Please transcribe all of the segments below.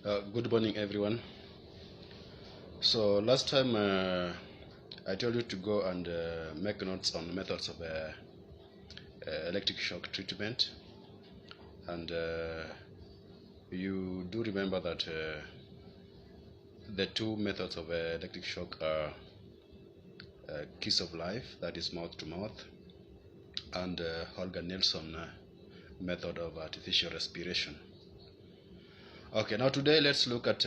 Good morning, everyone. So last time I told you to go and make notes on methods of electric shock treatment, and you do remember that the two methods of electric shock are kiss of life, that is mouth to mouth, and Holger Nelson method of artificial respiration. Okay, now today let's look at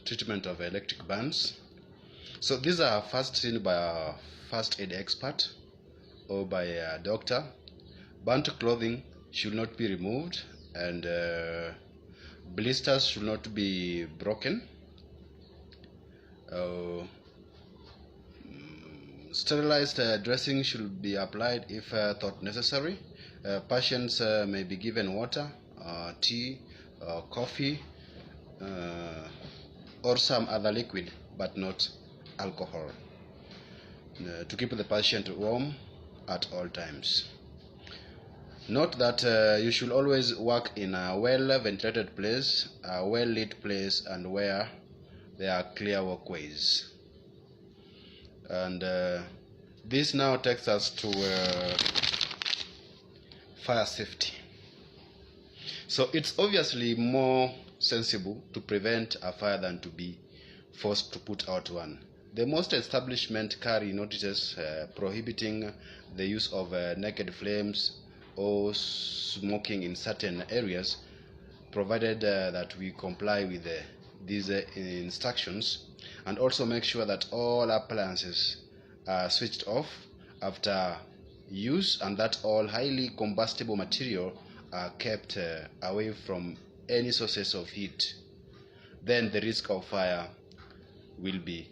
treatment of electric burns. So these are first seen by a first aid expert or by a doctor. Burnt clothing should not be removed, and blisters should not be broken. Sterilized dressing should be applied if thought necessary. Patients may be given water, tea, coffee, or some other liquid, but not alcohol, to keep the patient warm at all times. Note that you should always work in a well-ventilated place, a well-lit place, and where there are clear walkways. And this now takes us to fire safety. So it's obviously more sensible to prevent a fire than to be forced to put out one. The most establishments carry notices prohibiting the use of naked flames or smoking in certain areas, provided that we comply with these instructions, and also make sure that all appliances are switched off after use, and that all highly combustible material are kept away from any sources of heat. Then the risk of fire will be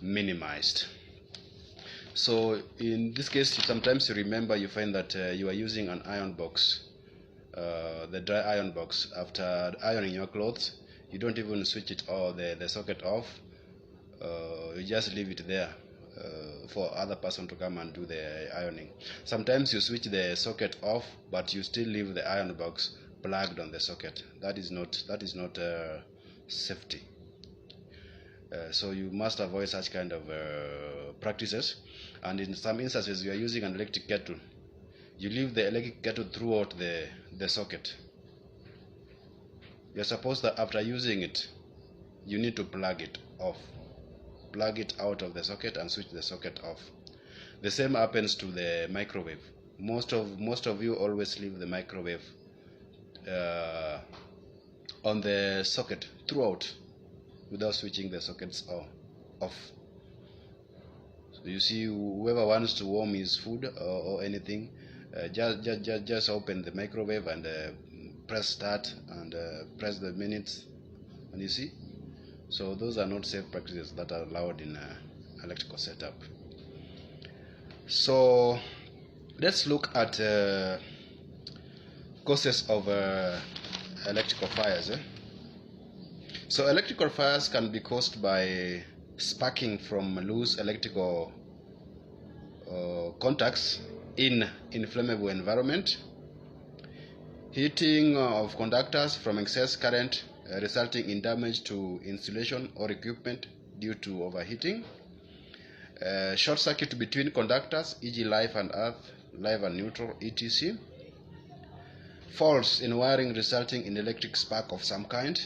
minimized. So in this case, sometimes you remember, you find that you are using an iron box, the dry iron box. After ironing your clothes, you don't even switch it or the socket off. You just leave it there for other person to come and do the ironing. Sometimes you switch the socket off, but you still leave the iron box plugged on the socket. That is not safety. So you must avoid such kind of practices. And in some instances, you are using an electric kettle. You leave the electric kettle throughout the socket. You're supposed that after using it, you need to plug it off. Plug it out of the socket and switch the socket off. The same happens to the microwave. Most of you always leave the microwave on the socket throughout without switching the sockets off. So you see, whoever wants to warm his food or anything, just open the microwave and press start and press the minutes, and you see. So those are not safe practices that are allowed in electrical setup. So let's look at causes of electrical fires. So electrical fires can be caused by sparking from loose electrical contacts in inflammable environment, heating of conductors from excess current resulting in damage to insulation or equipment due to overheating, short circuit between conductors, e.g. live and earth, live and neutral, etc. Faults in wiring resulting in electric spark of some kind,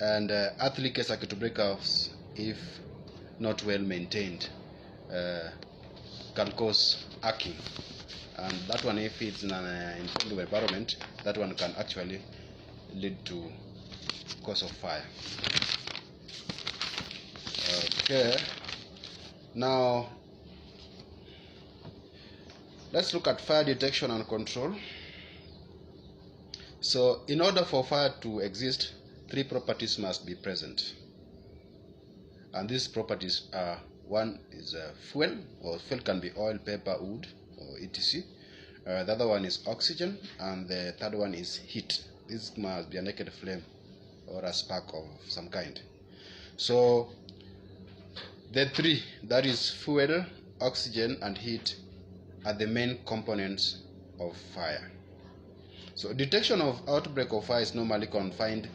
and earth leakage circuit breakers, if not well maintained, can cause arcing. And that one, if it's in an inflammable environment, that one can actually lead to cause of fire. Okay, now let's look at fire detection and control. So in order for fire to exist, three properties must be present, and these properties are: one is fuel, or fuel can be oil, paper, wood, or etc. The other one is oxygen, and the third one is heat. This must be a naked flame or a spark of some kind. So the three, that is fuel, oxygen, and heat, are the main components of fire. So detection of outbreak of fire is normally confined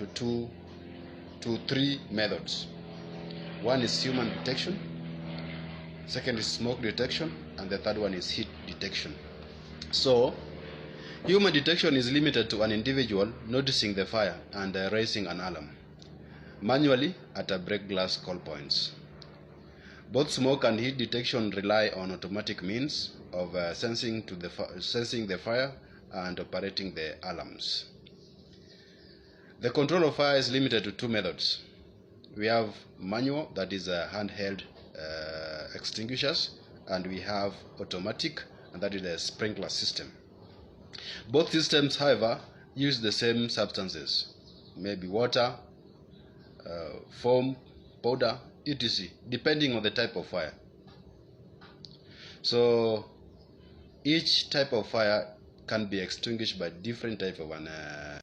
to three methods. One is human detection, second is smoke detection, and the third one is heat detection. So human detection is limited to an individual noticing the fire and raising an alarm manually at a break glass call points. Both smoke and heat detection rely on automatic means of sensing the fire and operating the alarms. The control of fire is limited to two methods. We have manual, that is handheld extinguishers, and we have automatic, and that is a sprinkler system. Both systems, however, use the same substances, maybe water, foam, powder, etc., depending on the type of fire. So each type of fire can be extinguished by different type of